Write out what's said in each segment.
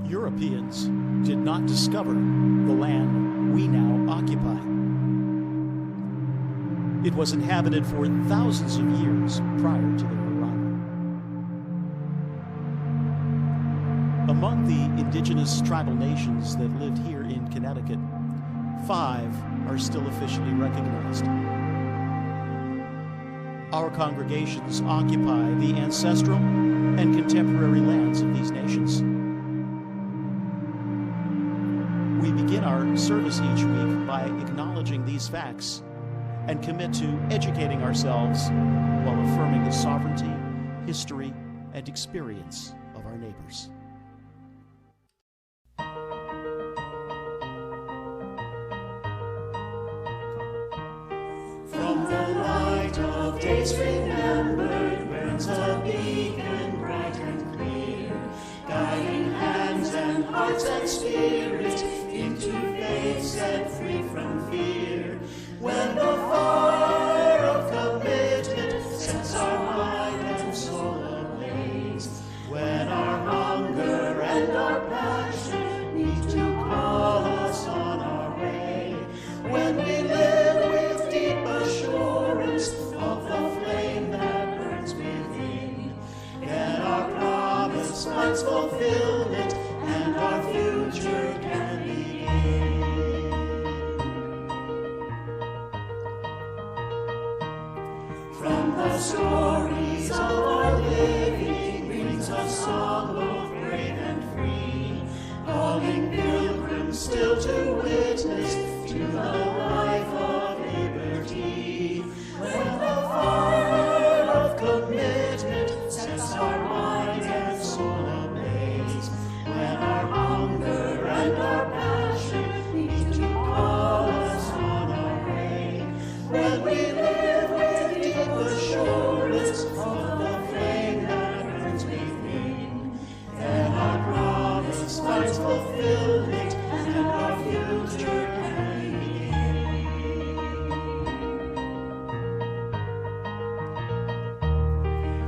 Europeans did not discover the land we now occupy. It was inhabited for thousands of years prior to their arrival. Among the indigenous tribal nations that lived here in Connecticut, 5 are still officially recognized. Our congregations occupy the ancestral and contemporary lands of these nations. We begin our service each week by acknowledging these facts and commit to educating ourselves while affirming the sovereignty, history, and experience of our neighbors. From the light of days remembered burns a beacon bright and clear, guiding hands and hearts and spirit into faith set free from fear. When the fire of commitment sets our mind and soul ablaze, when our hunger and our passion need to call us on our way, when we live with deep assurance of the flame that burns within, then our promise finds fulfillment and our future can begin. From the stories of our living rings a song both brave and free, calling pilgrims still to witness to the life of liberty. When the fire of commitment sets our mind and soul ablaze, when our hunger and our passion need to call us on our way, when we live with deep assurance of the flame that burns within, then our promise finds fulfillment and our future can begin.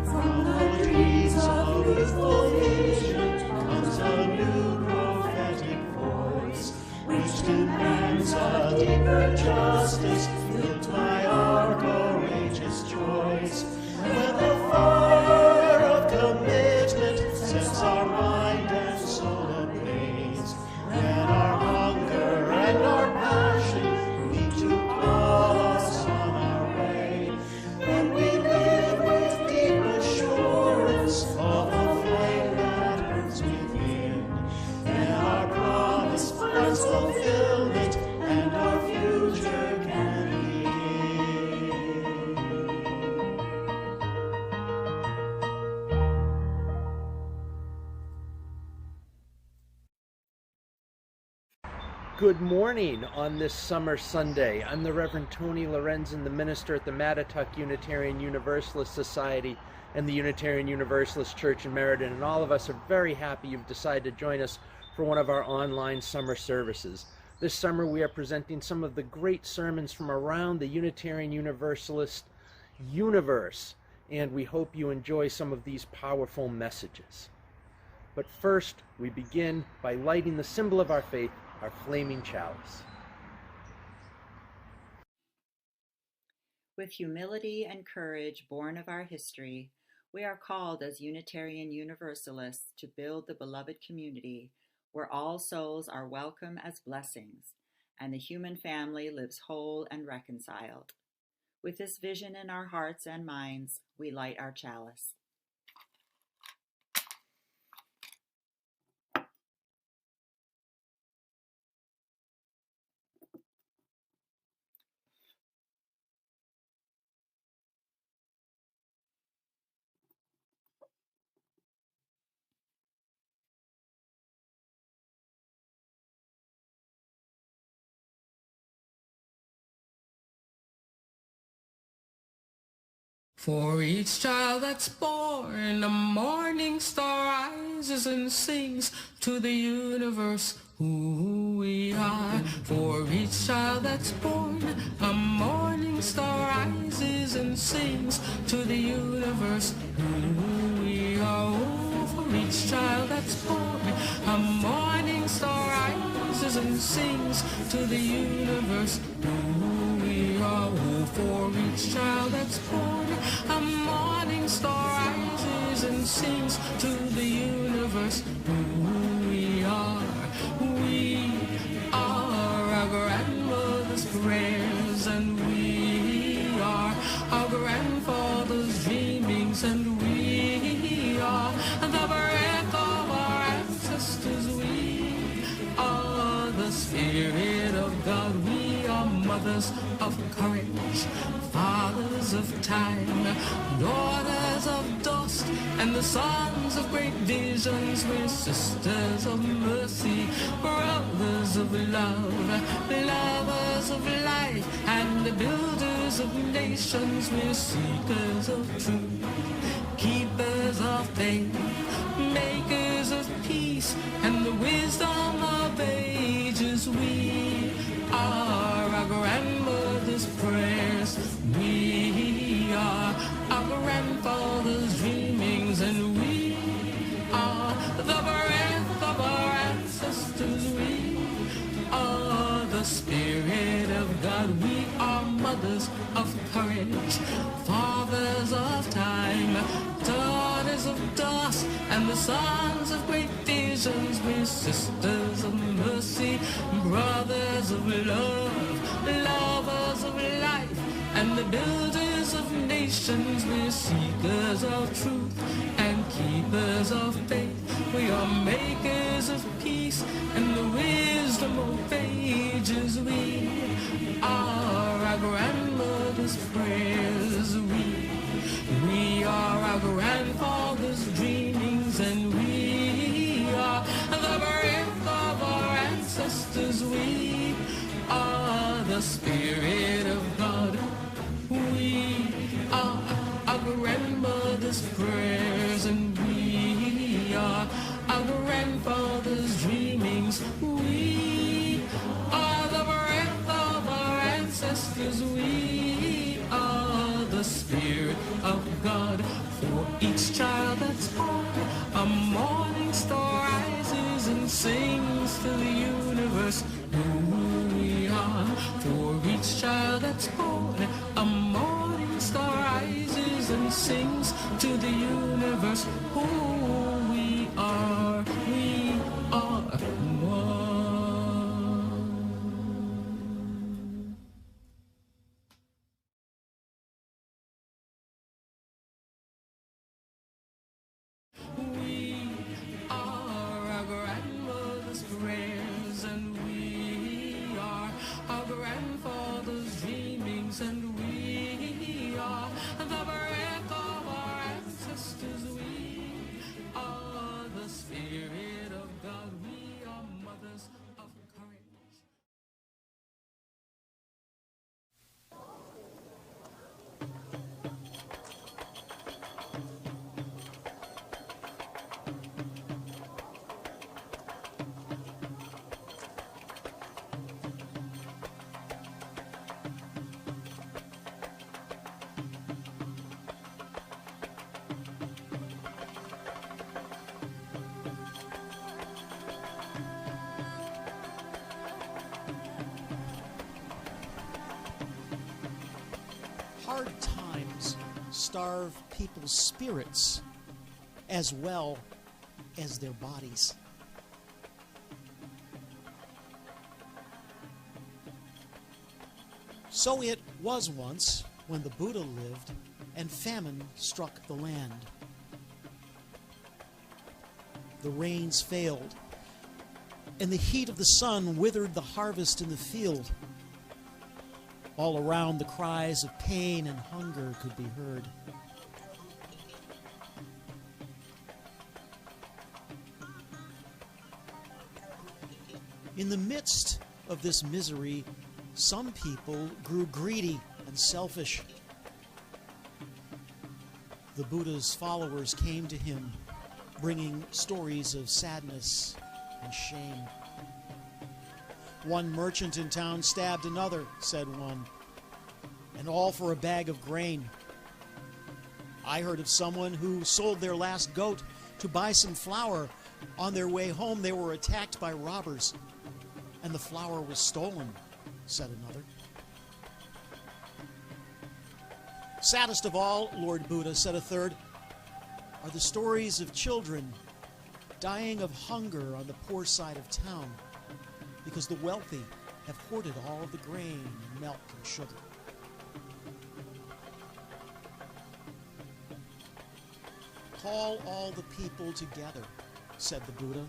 From the trees of youthful vision comes a new prophetic voice, which demands a deeper justice built by our courageous choice. When the fire of commitment sets our mind and soul ablaze, when our hunger and our passion need to call us on our way, when we live with deep assurance of the flame that burns within, then our promise finds fulfillment and our future can begin. Good morning on this summer Sunday. I'm the Reverend Tony Lorenzen, the minister at the Mattatuck Unitarian Universalist Society and the Unitarian Universalist Church in Meriden, and all of us are very happy you've decided to join us for one of our online summer services. This summer we are presenting some of the great sermons from around the Unitarian Universalist universe, and we hope you enjoy some of these powerful messages. But first, we begin by lighting the symbol of our faith, our flaming chalice. With humility and courage born of our history, we are called as Unitarian Universalists to build the beloved community where all souls are welcome as blessings and the human family lives whole and reconciled. With this vision in our hearts and minds, we light our chalice. For each child that's born, a morning star rises and sings to the universe who we are. For each child that's born, a morning star rises and sings to the universe who we are. Oh, for each child that's born, a morning and sings to the universe who we are. Oh, for each child that's born, a morning star rises and sings to the universe who we are. We are our grandmother's prayers, and we are our grandfather's dreamings, and we are the breath of our ancestors. We are the Spirit of God. We are mothers of courage, fathers of time, daughters of dust, and the sons of great visions. We're sisters of mercy, brothers of love, lovers of life, and the builders of nations. We're seekers of truth, keepers of faith, makers of peace, and the wisdom of ages. We are our grandmother's prayers. We are our grandfather's dreamings, and we are the breath of our ancestors. We are the Spirit of God. We are mothers of courage, fathers of time, daughters of dust, and the sons of great visions. We're sisters of mercy, brothers of love, lovers of life, and the builders of nations. We're seekers of truth and keepers of faith. We are makers of peace and the wisdom of ages. We are our grandmother's prayers. We are our grandfather's dreamings, and we are the breath of our ancestors. We are the Spirit of God. We are our grandmother's prayers, and we are our grandfather's dreamings. We are the breath of our ancestors. We are the Spirit of God. For each child that's born, a morning star rises and sings to the universe who we are. For each child that's born, a morning star rises and sings to the universe who we are. We are one. We are our grandmother's prayers, and we are our grandfather's dreamings, and we are the breath of our ancestors. We are the Spirit of God. We are mothers of courage. Hard times starve people's spirits as well as their bodies. So it was once when the Buddha lived and famine struck the land. The rains failed, and the heat of the sun withered the harvest in the field. All around, the cries of pain and hunger could be heard. In the midst of this misery, some people grew greedy and selfish. The Buddha's followers came to him, bringing stories of sadness and shame. One merchant in town stabbed another, said one, and all for a bag of grain. I heard of someone who sold their last goat to buy some flour. On their way home, they were attacked by robbers. and the flower was stolen, said another. Saddest of all, Lord Buddha, said a third, are the stories of children dying of hunger on the poor side of town because the wealthy have hoarded all of the grain and milk and sugar. Call all the people together, said the Buddha.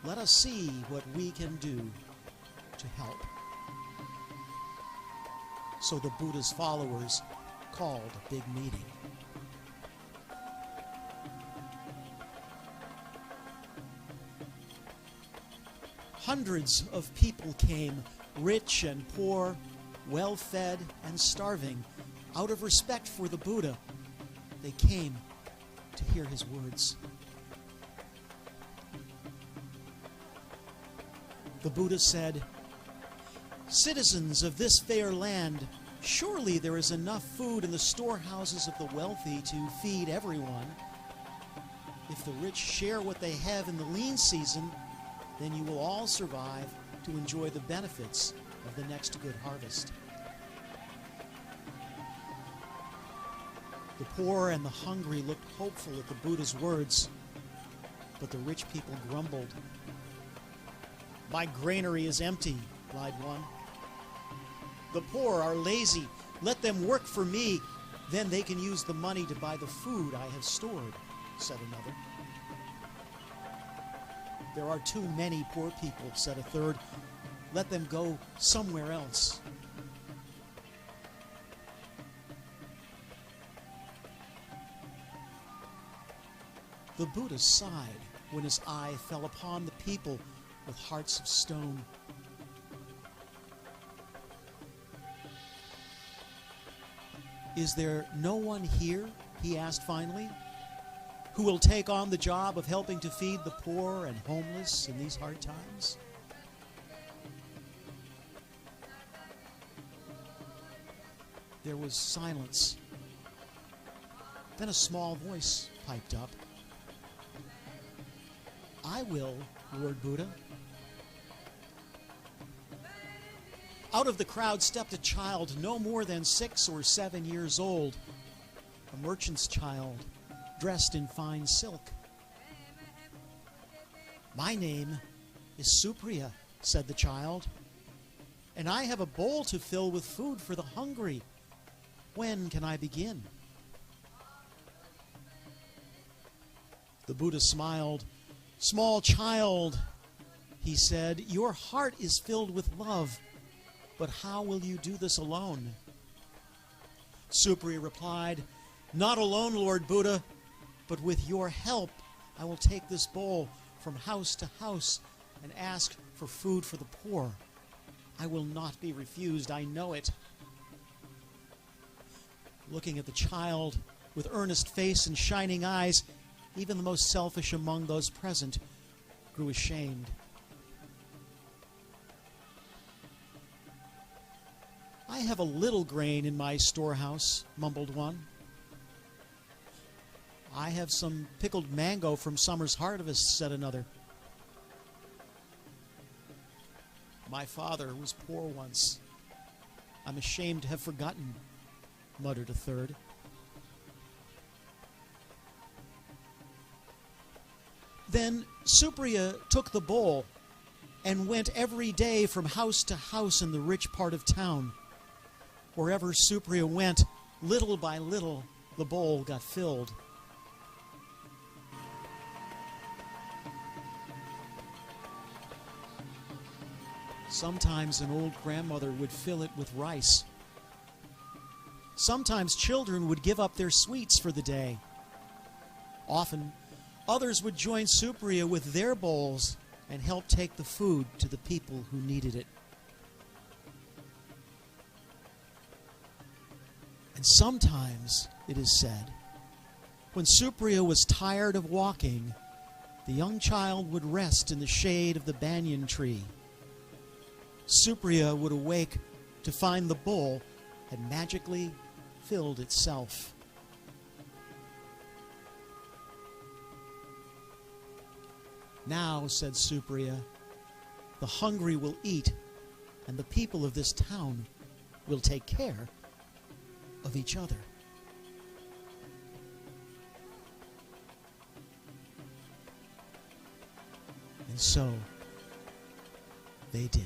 Let us see what we can do to help. So the Buddha's followers called a big meeting. Hundreds of people came, rich and poor, well-fed and starving. Out of respect for the Buddha, they came to hear his words. The Buddha said, "Citizens of this fair land, surely there is enough food in the storehouses of the wealthy to feed everyone. If the rich share what they have in the lean season, then you will all survive to enjoy the benefits of the next good harvest." The poor and the hungry looked hopeful at the Buddha's words, but the rich people grumbled. "My granary is empty," lied one. "The poor are lazy. Let them work for me. Then they can use the money to buy the food I have stored," said another. "There are too many poor people," said a third. "Let them go somewhere else." The Buddha sighed when his eye fell upon the people with hearts of stone. "Is there no one here," he asked finally, "who will take on the job of helping to feed the poor and homeless in these hard times?" There was silence. Then a small voice piped up. "I will, Lord Buddha." Out of the crowd stepped a child no more than 6 or 7 years old, a merchant's child, dressed in fine silk. "My name is Supriya," said the child, "and I have a bowl to fill with food for the hungry. When can I begin?" The Buddha smiled. "Small child," he said, "your heart is filled with love, but how will you do this alone?" Supriya replied, "Not alone, Lord Buddha, but with your help I will take this bowl from house to house and ask for food for the poor. I will not be refused, I know it." Looking at the child with earnest face and shining eyes, even the most selfish among those present grew ashamed. "I have a little grain in my storehouse," mumbled one. "I have some pickled mango from summer's harvest," said another. "My father was poor once. I'm ashamed to have forgotten," muttered a third. Then Supriya took the bowl and went every day from house to house in the rich part of town. Wherever Supriya went, little by little, the bowl got filled. Sometimes an old grandmother would fill it with rice. Sometimes children would give up their sweets for the day. Often, others would join Supriya with their bowls and help take the food to the people who needed it. And sometimes, it is said, when Supriya was tired of walking, the young child would rest in the shade of the banyan tree. Supriya would awake to find the bowl had magically filled itself. "Now," said Supriya, The hungry will eat, and the people of this town will take care of each other. And so they did.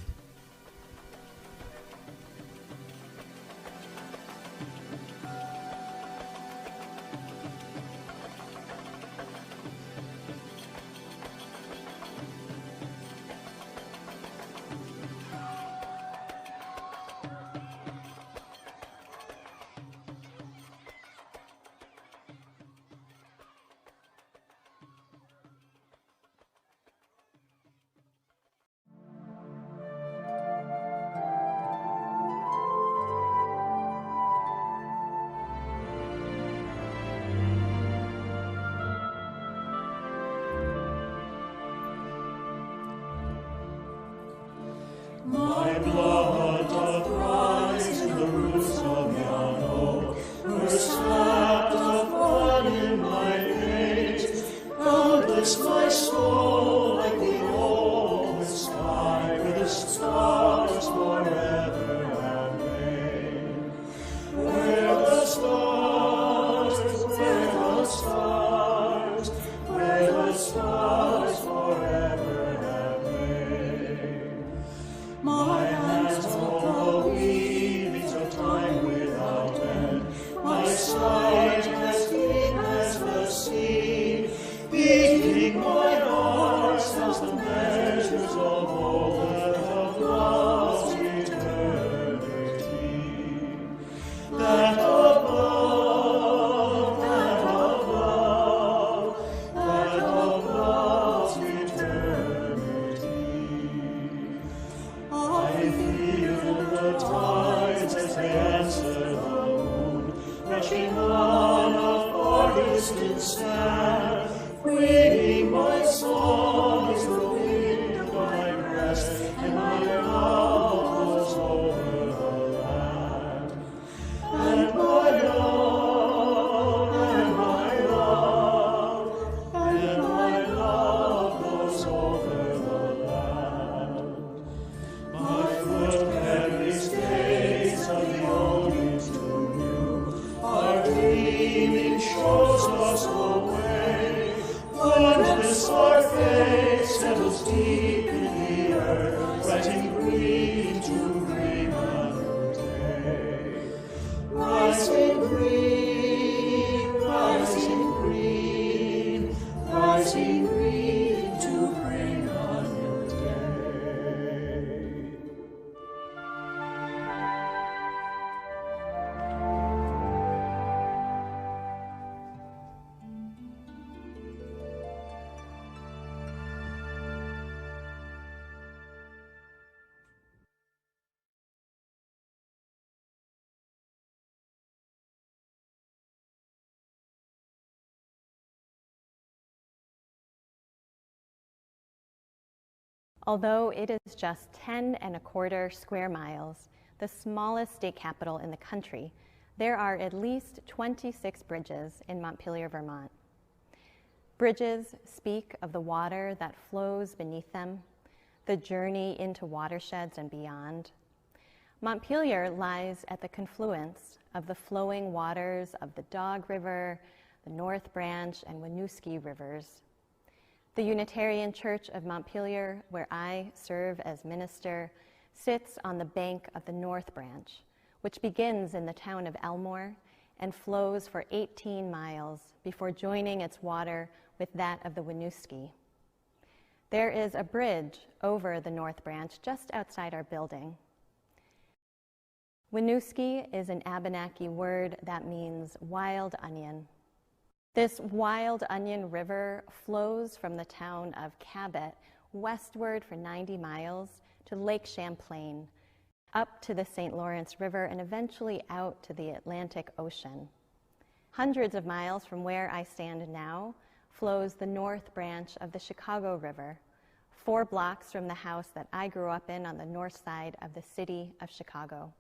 My blood doth rise in the roots of yon oak, her sap doth run in my veins, boundless my soul like the open sky, where the stars forever have reigned. Where the stars, where the stars, where the stars forever have reigned. My hands hold the weavings of time without end, my sight as deep as the sea, beating my heart sounds the measures of old that have lost eternity. That above, that above, that above eternity. I feel the tides as they answer the moon, rushing on a far distant sand, bringing my song is the wind of my breast, and my love flows over the land. And my love, and my love, and my love flows over the land. My foot carries days of the old into new, our dreaming shows us the way. Oneness our faith settles deep in the earth, writing green to bring a new day. Rising green, rising green, rising green to bring a new day. Although it is just 10.25 square miles, the smallest state capital in the country, there are at least 26 bridges in Montpelier, Vermont. Bridges speak of the water that flows beneath them, the journey into watersheds and beyond. Montpelier lies at the confluence of the flowing waters of the Dog River, the North Branch, and Winooski rivers. The Unitarian Church of Montpelier, where I serve as minister, sits on the bank of the North Branch, which begins in the town of Elmore and flows for 18 miles before joining its water with that of the Winooski. There is a bridge over the North Branch just outside our building. Winooski is an Abenaki word that means wild onion. This wild onion river flows from the town of Cabot westward for 90 miles to Lake Champlain, up to the St. Lawrence River, and eventually out to the Atlantic Ocean. Hundreds of miles from where I stand now flows the North Branch of the Chicago River, 4 blocks from the house that I grew up in on the north side of the city of Chicago.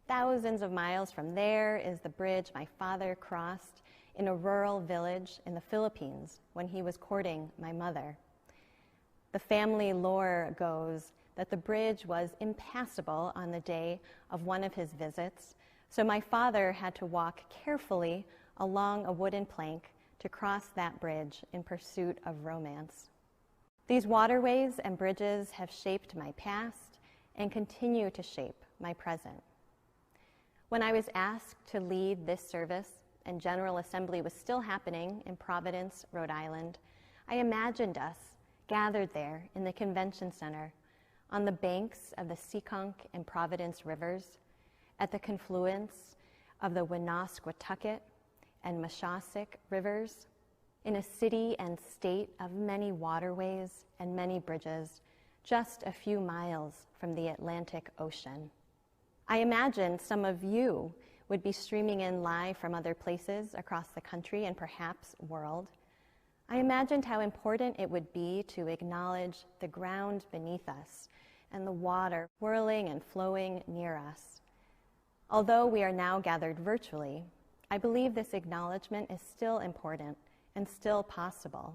Thousands of miles from there is the bridge my father crossed in a rural village in the Philippines when he was courting my mother. The family lore goes that the bridge was impassable on the day of one of his visits, so my father had to walk carefully along a wooden plank to cross that bridge in pursuit of romance. These waterways and bridges have shaped my past and continue to shape my present. When I was asked to lead this service and General Assembly was still happening in Providence, Rhode Island, I imagined us gathered there in the convention center on the banks of the Seekonk and Providence rivers, at the confluence of the Woonasquatucket and Moshassuck rivers, in a city and state of many waterways and many bridges, just a few miles from the Atlantic Ocean. I imagine some of you would be streaming in live from other places across the country and perhaps world. I imagined how important it would be to acknowledge the ground beneath us and the water whirling and flowing near us. Although we are now gathered virtually, I believe this acknowledgement is still important and still possible.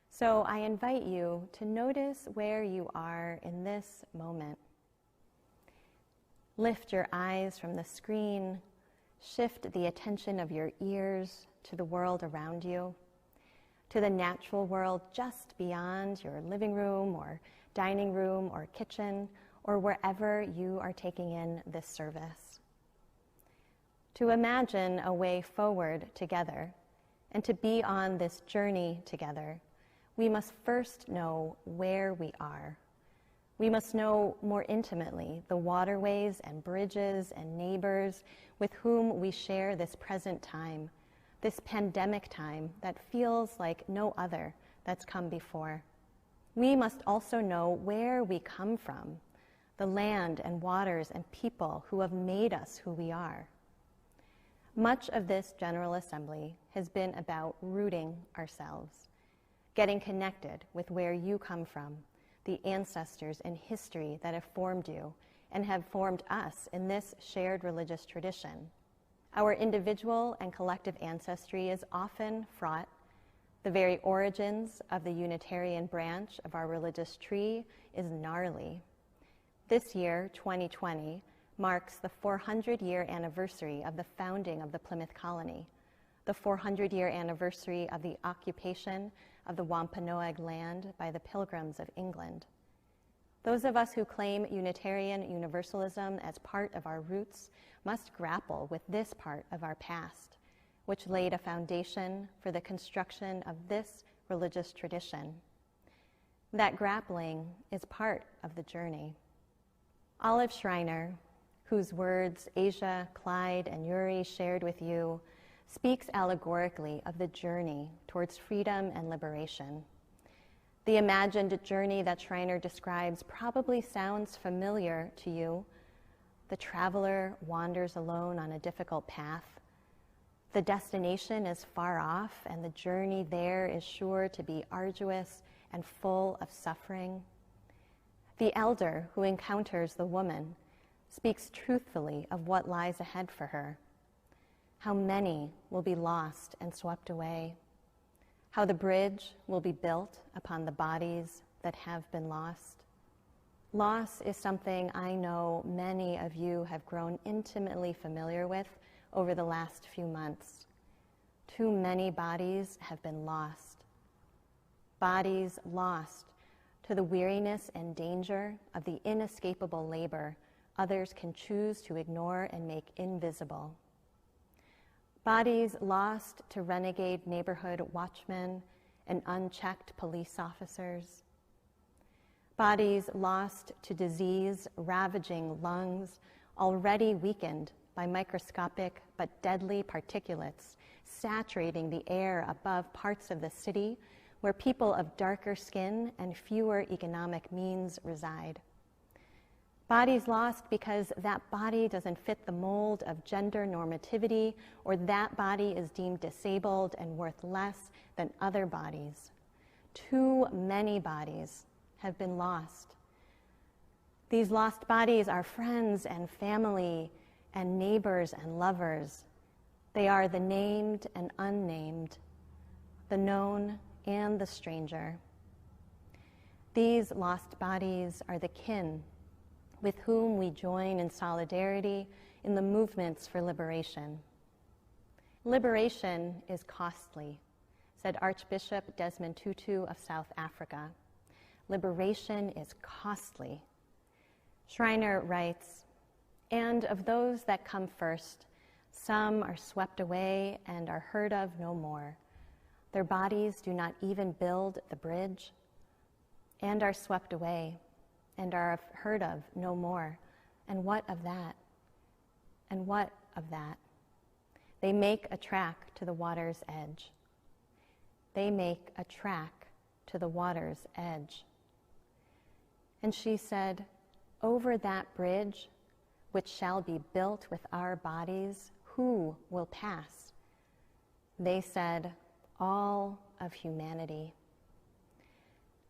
So I invite you to notice where you are in this moment. Lift your eyes from the screen, shift the attention of your ears to the world around you, to the natural world just beyond your living room or dining room or kitchen or wherever you are taking in this service. To imagine a way forward together and to be on this journey together, we must first know where we are. We must know more intimately the waterways and bridges and neighbors with whom we share this present time, this pandemic time that feels like no other that's come before. We must also know where we come from, the land and waters and people who have made us who we are. Much of this General Assembly has been about rooting ourselves, getting connected with where you come from, the ancestors and history that have formed you and have formed us in this shared religious tradition. Our individual and collective ancestry is often fraught. The very origins of the Unitarian branch of our religious tree is gnarly. This year, 2020, marks the 400-year anniversary of the founding of the Plymouth Colony, the 400-year anniversary of the occupation of the Wampanoag land by the Pilgrims of England. Those of us who claim Unitarian Universalism as part of our roots must grapple with this part of our past, which laid a foundation for the construction of this religious tradition. That grappling is part of the journey. Olive Schreiner, whose words Asia, Clyde, and Yuri shared with you, speaks allegorically of the journey towards freedom and liberation. The imagined journey that Schreiner describes probably sounds familiar to you. The traveler wanders alone on a difficult path. The destination is far off, and the journey there is sure to be arduous and full of suffering. The elder who encounters the woman speaks truthfully of what lies ahead for her, how many will be lost and swept away, how the bridge will be built upon the bodies that have been lost. Loss is something I know many of you have grown intimately familiar with over the last few months. Too many bodies have been lost. Bodies lost to the weariness and danger of the inescapable labor others can choose to ignore and make invisible. Bodies lost to renegade neighborhood watchmen and unchecked police officers. Bodies lost to disease ravaging lungs already weakened by microscopic but deadly particulates saturating the air above parts of the city where people of darker skin and fewer economic means reside. Bodies lost because that body doesn't fit the mold of gender normativity, or that body is deemed disabled and worth less than other bodies. Too many bodies have been lost. These lost bodies are friends and family and neighbors and lovers. They are the named and unnamed, the known and the stranger. These lost bodies are the kin with whom we join in solidarity in the movements for liberation. Liberation is costly, said Archbishop Desmond Tutu of South Africa. Liberation is costly. Schreiner writes, and of those that come first, some are swept away and are heard of no more. Their bodies do not even build the bridge, and are swept away and are heard of no more. And what of that? And what of that? They make a track to the water's edge. They make a track to the water's edge. And she said, over that bridge, which shall be built with our bodies, who will pass? They said, all of humanity.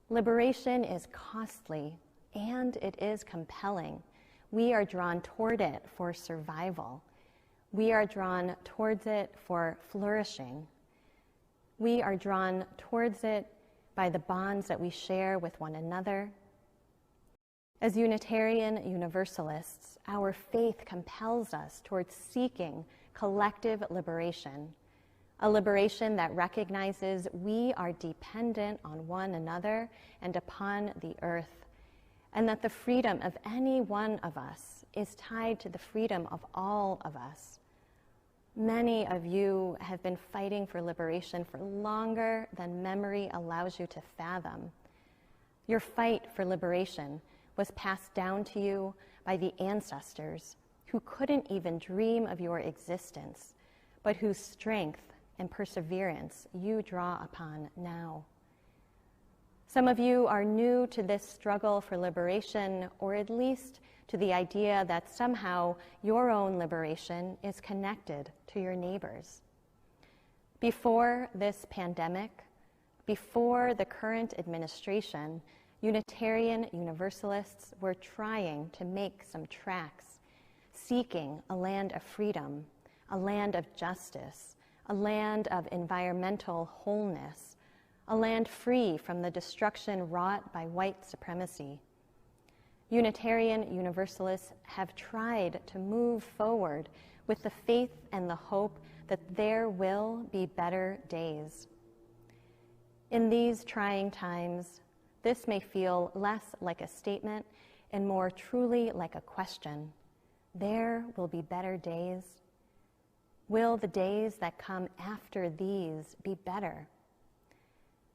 Liberation is costly, and it is compelling. We are drawn toward it for survival. We are drawn towards it for flourishing. We are drawn towards it by the bonds that we share with one another. As Unitarian Universalists, our faith compels us towards seeking collective liberation, a liberation that recognizes we are dependent on one another and upon the earth, and that the freedom of any one of us is tied to the freedom of all of us. Many of you have been fighting for liberation for longer than memory allows you to fathom. Your fight for liberation was passed down to you by the ancestors who couldn't even dream of your existence, but whose strength and perseverance you draw upon now. Some of you are new to this struggle for liberation, or at least to the idea that somehow your own liberation is connected to your neighbors. Before this pandemic, before the current administration, Unitarian Universalists were trying to make some tracks, seeking a land of freedom, a land of justice, a land of environmental wholeness, a land free from the destruction wrought by white supremacy. Unitarian Universalists have tried to move forward with the faith and the hope that there will be better days. In these trying times, this may feel less like a statement and more truly like a question. There will be better days. Will the days that come after these be better?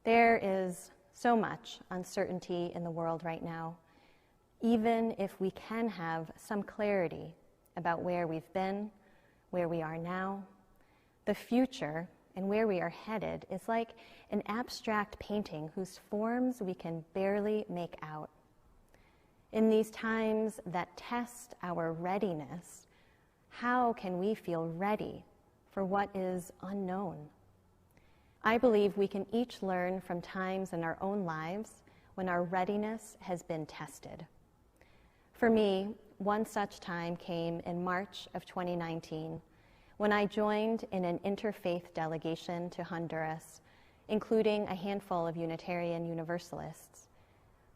There is so much uncertainty in the world right now. Even if we can have some clarity about where we've been, where we are now, the future and where we are headed is like an abstract painting whose forms we can barely make out. In these times that test our readiness, how can we feel ready for what is unknown? I believe we can each learn from times in our own lives when our readiness has been tested. For me, one such time came in March of 2019 when I joined in an interfaith delegation to Honduras, including a handful of Unitarian Universalists.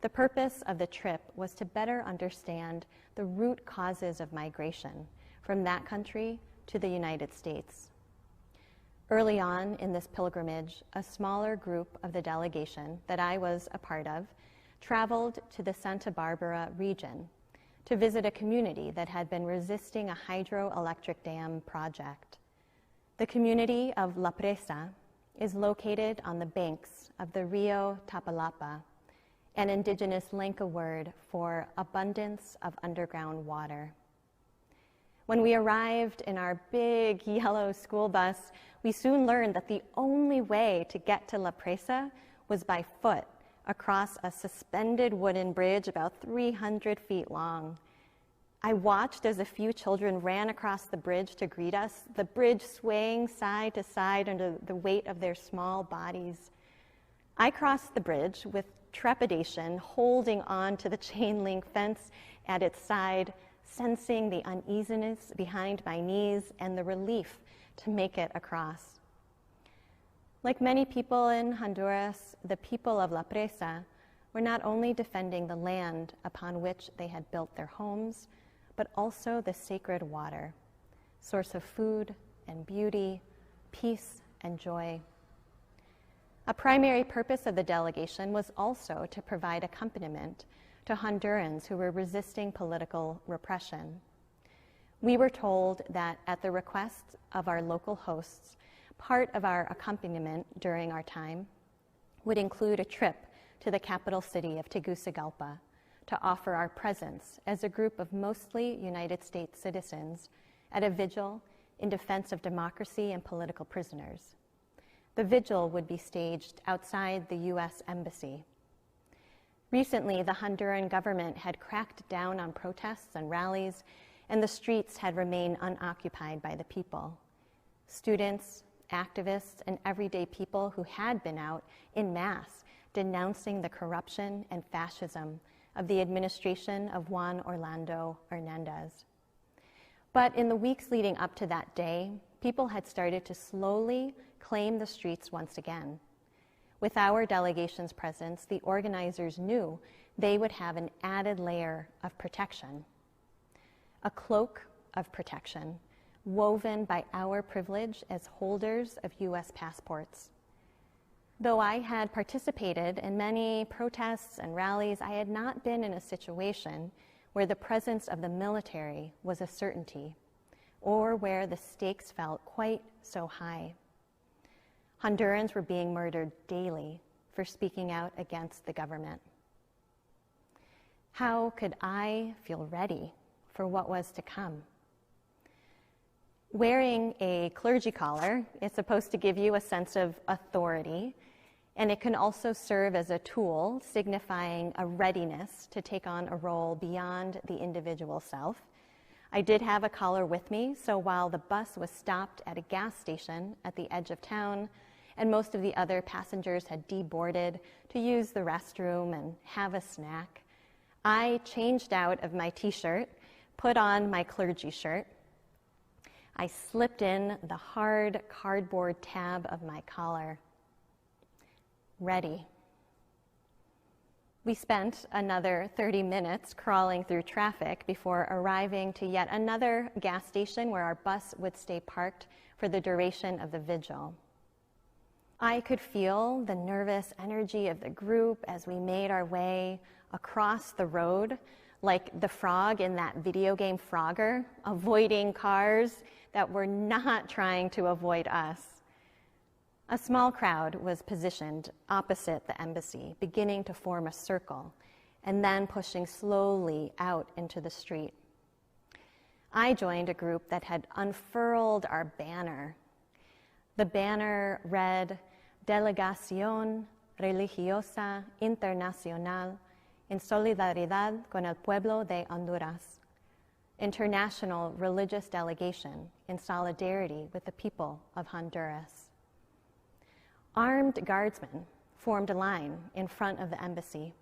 The purpose of the trip was to better understand the root causes of migration from that country to the United States. Early on in this pilgrimage, a smaller group of the delegation that I was a part of traveled to the Santa Barbara region to visit a community that had been resisting a hydroelectric dam project. The community of La Presa is located on the banks of the Rio Tapalapa, an indigenous Lenca word for abundance of underground water. When we arrived in our big yellow school bus, we soon learned that the only way to get to La Presa was by foot across a suspended wooden bridge about 300 feet long. I watched as a few children ran across the bridge to greet us, the bridge swaying side to side under the weight of their small bodies. I crossed the bridge with trepidation, holding on to the chain link fence at its side, sensing the uneasiness behind my knees and the relief to make it across. Like many people in Honduras, the people of La Presa were not only defending the land upon which they had built their homes, but also the sacred water, source of food and beauty, peace and joy. A primary purpose of the delegation was also to provide accompaniment to Hondurans who were resisting political repression. We were told that at the request of our local hosts, part of our accompaniment during our time would include a trip to the capital city of Tegucigalpa to offer our presence as a group of mostly United States citizens at a vigil in defense of democracy and political prisoners. The vigil would be staged outside the U.S. Embassy. Recently, the Honduran government had cracked down on protests and rallies, and the streets had remained unoccupied by the people. Students, activists, and everyday people who had been out in mass denouncing the corruption and fascism of the administration of Juan Orlando Hernandez. But in the weeks leading up to that day, people had started to slowly claim the streets once again. With our delegation's presence, the organizers knew they would have an added layer of protection, a cloak of protection woven by our privilege as holders of U.S. passports. Though I had participated in many protests and rallies, I had not been in a situation where the presence of the military was a certainty, or where the stakes felt quite so high. Hondurans were being murdered daily for speaking out against the government. How could I feel ready for what was to come? Wearing a clergy collar is supposed to give you a sense of authority, and it can also serve as a tool signifying a readiness to take on a role beyond the individual self. I did have a collar with me, so while the bus was stopped at a gas station at the edge of town, and most of the other passengers had deboarded to use the restroom and have a snack, I changed out of my t-shirt, put on my clergy shirt. I slipped in the hard cardboard tab of my collar. Ready. We spent another 30 minutes crawling through traffic before arriving to yet another gas station where our bus would stay parked for the duration of the vigil. I could feel the nervous energy of the group as we made our way across the road, like the frog in that video game Frogger, avoiding cars that were not trying to avoid us. A small crowd was positioned opposite the embassy, beginning to form a circle, and then pushing slowly out into the street. I joined a group that had unfurled our banner. The banner read, Delegación Religiosa Internacional en Solidaridad con el Pueblo de Honduras, International Religious Delegation in Solidarity with the People of Honduras. Armed guardsmen formed a line in front of the embassy.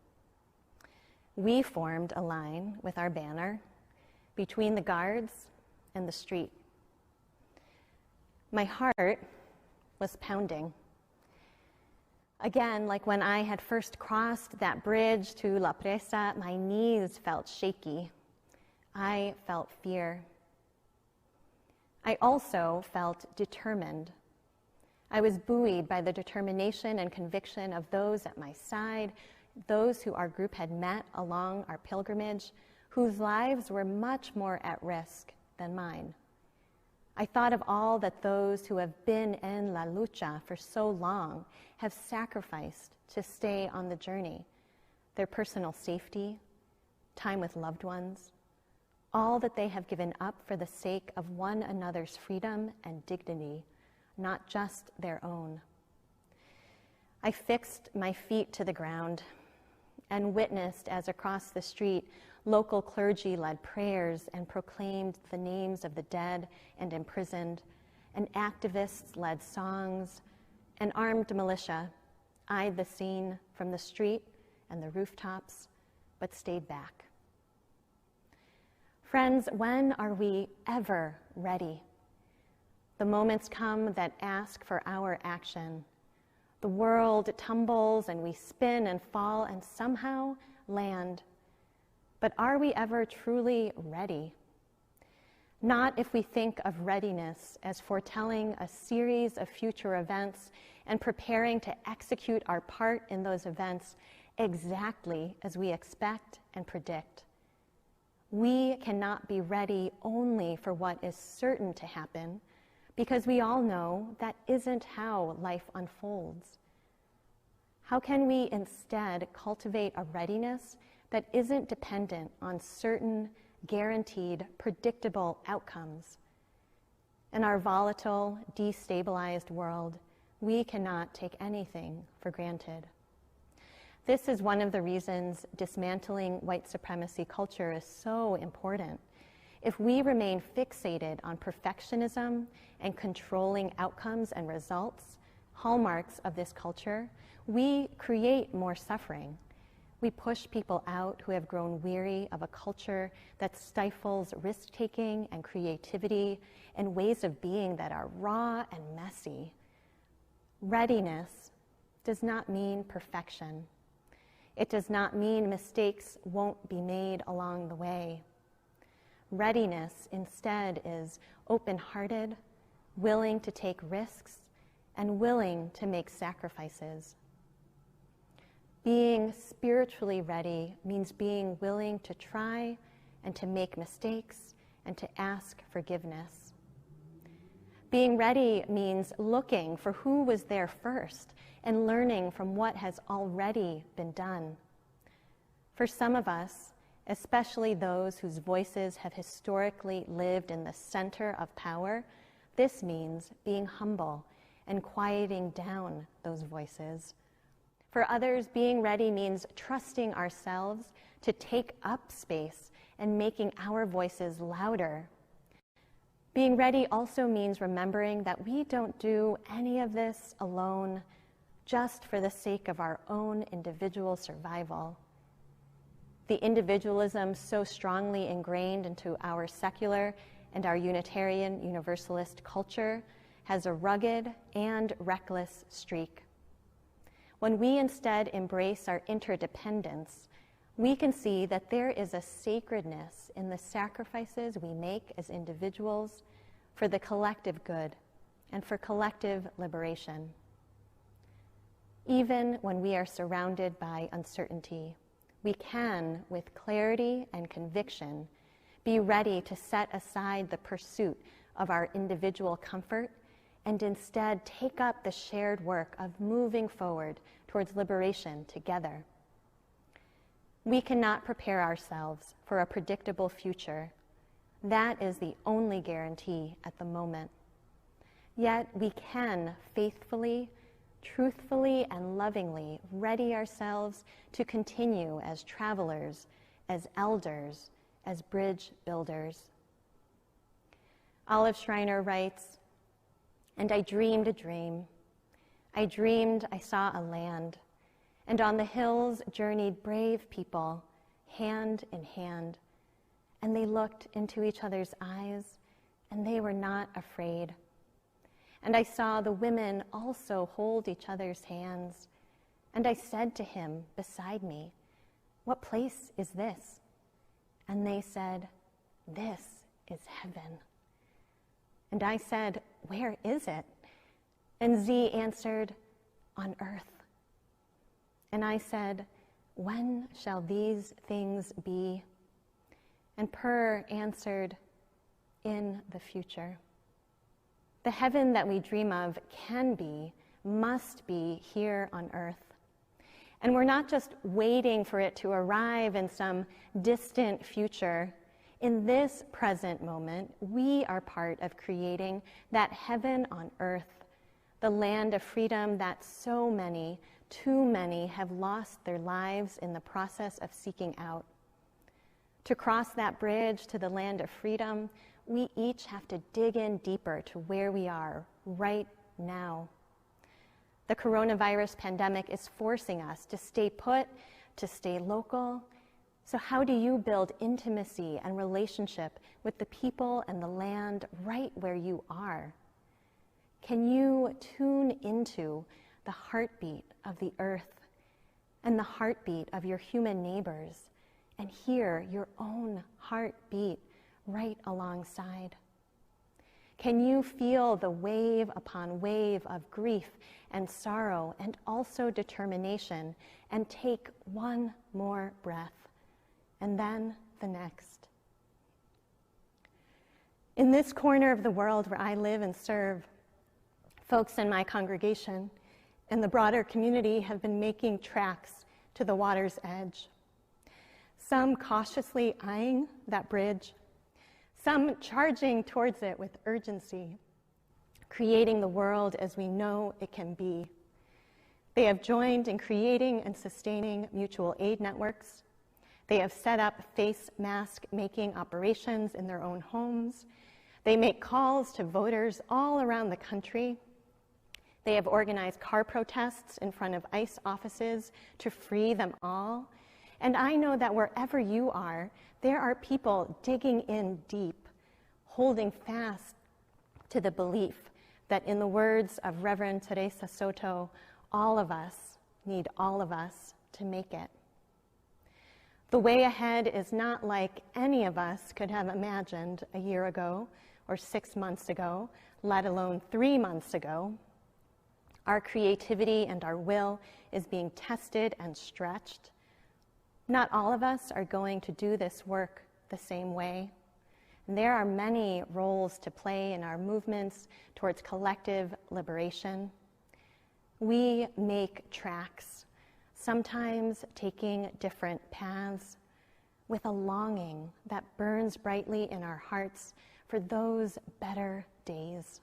We formed a line with our banner between the guards and the street. My heart was pounding. Again, like when I had first crossed that bridge to La Presa, my knees felt shaky. I felt fear. I also felt determined. I was buoyed by the determination and conviction of those at my side, those who our group had met along our pilgrimage, whose lives were much more at risk than mine. I thought of all that those who have been in La Lucha for so long have sacrificed to stay on the journey, their personal safety, time with loved ones, all that they have given up for the sake of one another's freedom and dignity, not just their own. I fixed my feet to the ground and witnessed as across the street local clergy led prayers and proclaimed the names of the dead and imprisoned, and activists led songs, and armed militia eyed the scene from the street and the rooftops, but stayed back. Friends, when are we ever ready? The moments come that ask for our action. The world tumbles and we spin and fall and somehow land. But are we ever truly ready? Not if we think of readiness as foretelling a series of future events and preparing to execute our part in those events exactly as we expect and predict. We cannot be ready only for what is certain to happen, because we all know that isn't how life unfolds. How can we instead cultivate a readiness that isn't dependent on certain, guaranteed, predictable outcomes? In our volatile, destabilized world, we cannot take anything for granted. This is one of the reasons dismantling white supremacy culture is so important. If we remain fixated on perfectionism and controlling outcomes and results, hallmarks of this culture, we create more suffering. We push people out who have grown weary of a culture that stifles risk-taking and creativity and ways of being that are raw and messy. Readiness does not mean perfection. It does not mean mistakes won't be made along the way. Readiness instead is open-hearted, willing to take risks, and willing to make sacrifices. Being spiritually ready means being willing to try and to make mistakes and to ask forgiveness. Being ready means looking for who was there first and learning from what has already been done. For some of us, especially those whose voices have historically lived in the center of power, this means being humble and quieting down those voices. For others, being ready means trusting ourselves to take up space and making our voices louder. Being ready also means remembering that we don't do any of this alone just for the sake of our own individual survival. The individualism so strongly ingrained into our secular and our Unitarian Universalist culture has a rugged and reckless streak. When we instead embrace our interdependence, we can see that there is a sacredness in the sacrifices we make as individuals for the collective good and for collective liberation. Even when we are surrounded by uncertainty, we can, with clarity and conviction, be ready to set aside the pursuit of our individual comfort and instead take up the shared work of moving forward towards liberation together. We cannot prepare ourselves for a predictable future. That is the only guarantee at the moment. Yet we can faithfully, truthfully, and lovingly ready ourselves to continue as travelers, as elders, as bridge builders. Olive Schreiner writes, "And I dreamed a dream. I dreamed I saw a land, and on the hills journeyed brave people, hand in hand, and they looked into each other's eyes, and they were not afraid. And I saw the women also hold each other's hands, and I said to him beside me, 'What place is this?' And they said, 'This is heaven.' And I said, 'Where is it?' And Z answered, 'On earth.' And I said, 'When shall these things be?' And Per answered, 'In the future.' The heaven that we dream of can be, must be here on earth. And we're not just waiting for it to arrive in some distant future. In this present moment, we are part of creating that heaven on earth, the land of freedom that so many, too many, have lost their lives in the process of seeking out. To cross that bridge to the land of freedom, we each have to dig in deeper to where we are right now. The coronavirus pandemic is forcing us to stay put, to stay local. So how do you build intimacy and relationship with the people and the land right where you are? Can you tune into the heartbeat of the earth and the heartbeat of your human neighbors, and hear your own heartbeat right alongside? Can you feel the wave upon wave of grief and sorrow and also determination, and take one more breath and then the next? In this corner of the world where I live and serve, folks in my congregation and the broader community have been making tracks to the water's edge. Some cautiously eyeing that bridge, some charging towards it with urgency, creating the world as we know it can be. They have joined in creating and sustaining mutual aid networks. They have set up face mask making operations in their own homes. They make calls to voters all around the country. They have organized car protests in front of ICE offices to free them all. And I know that wherever you are, there are people digging in deep, holding fast to the belief that, in the words of Reverend Teresa Soto, all of us need all of us to make it. The way ahead is not like any of us could have imagined a year ago or 6 months ago, let alone 3 months ago. Our creativity and our will is being tested and stretched. Not all of us are going to do this work the same way. And there are many roles to play in our movements towards collective liberation. We make tracks, sometimes taking different paths, with a longing that burns brightly in our hearts for those better days.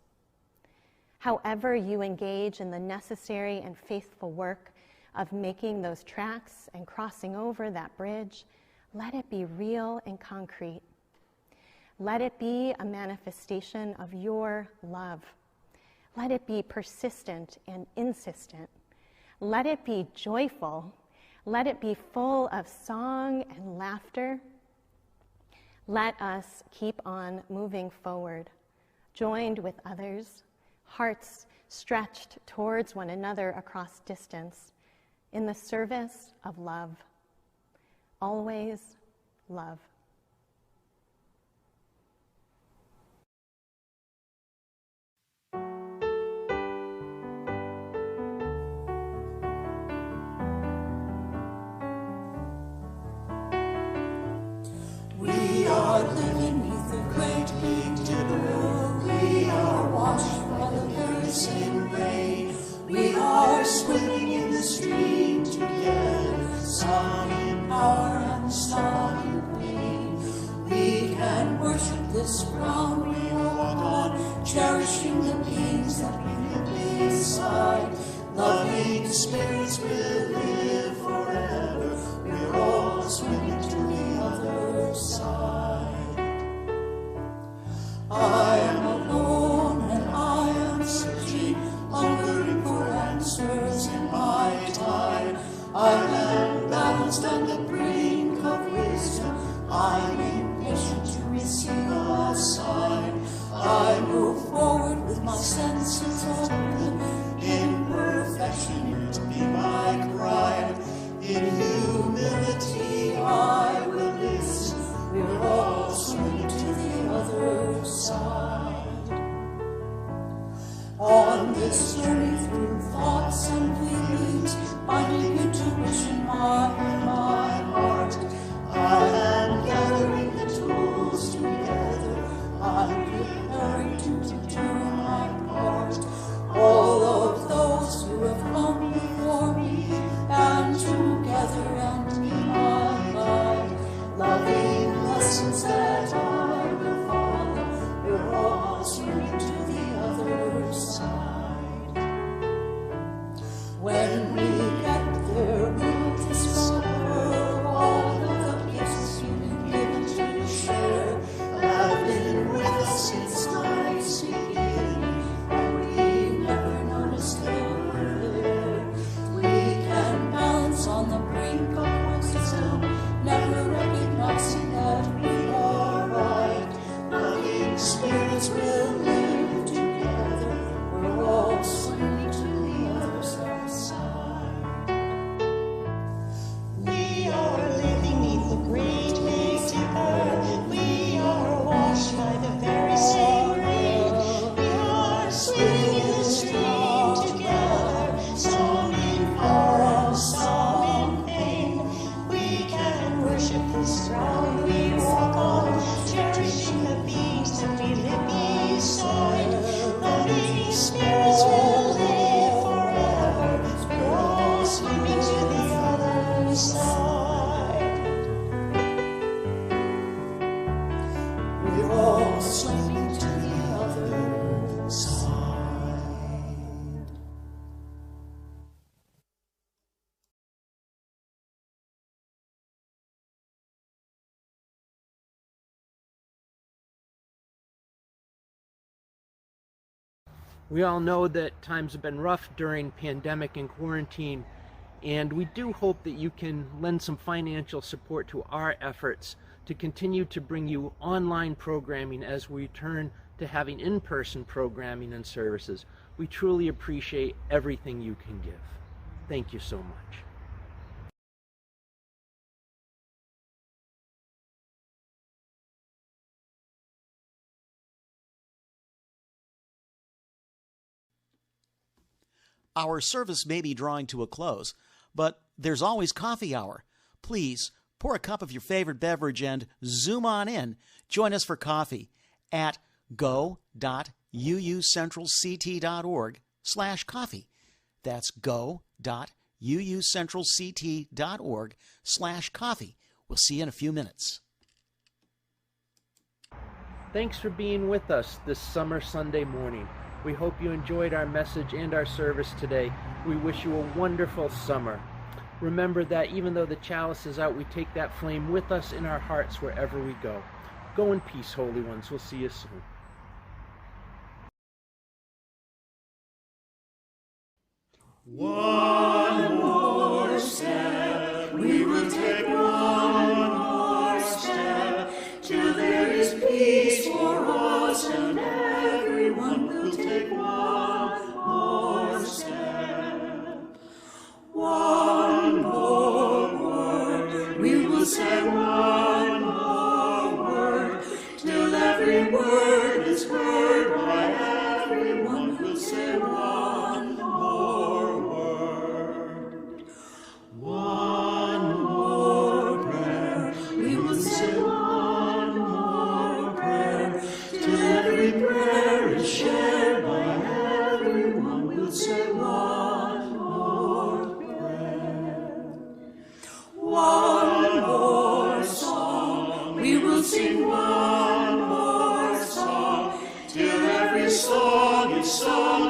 However you engage in the necessary and faithful work of making those tracks and crossing over that bridge, let it be real and concrete. Let it be a manifestation of your love. Let it be persistent and insistent. Let it be joyful. Let it be full of song and laughter. Let us keep on moving forward, joined with others, hearts stretched towards one another across distance, in the service of love. Always love. We are living beneath a great big dipper. We are washed by the very same rain. We are swimming in the stream together, some in power and some in pain. We can worship this ground we walk on, cherishing the beings that we live beside. Loving spirits will live forever. We're all swimming to the other side. I am alone and I am searching, hungering for answers in my time. I am balanced on the brink of wisdom. I'm impatient to receive a sign. I move forward with my senses open. Imperfection to be my crime. In humility I will listen. We're all swimming to the other side. On this journey through thoughts and feelings, finding intuition in my heart, I am gathering the tools together. I'm preparing to do my part. All of those who have come before me, and together We all know that times have been rough during pandemic and quarantine, and we do hope that you can lend some financial support to our efforts to continue to bring you online programming as we return to having in-person programming and services. We truly appreciate everything you can give. Thank you so much. Our service may be drawing to a close, but there's always coffee hour. Please pour a cup of your favorite beverage and zoom on in. Join us for coffee at go.uucentralct.org/coffee. That's go.uucentralct.org/coffee. We'll see you in a few minutes. Thanks for being with us this summer Sunday morning. We hope you enjoyed our message and our service today. We wish you a wonderful summer. Remember that even though the chalice is out, we take that flame with us in our hearts wherever we go. Go in peace, holy ones. We'll see you soon. One more step, we will take one more step, till there is peace for us and everyone will take one more step. One more word, we will say one more word, till every word is heard by everyone will say one more word. One more prayer, we will say one more prayer, till every prayer is shared by everyone will say one more prayer. One more song, we will sing one more song, till every song is sung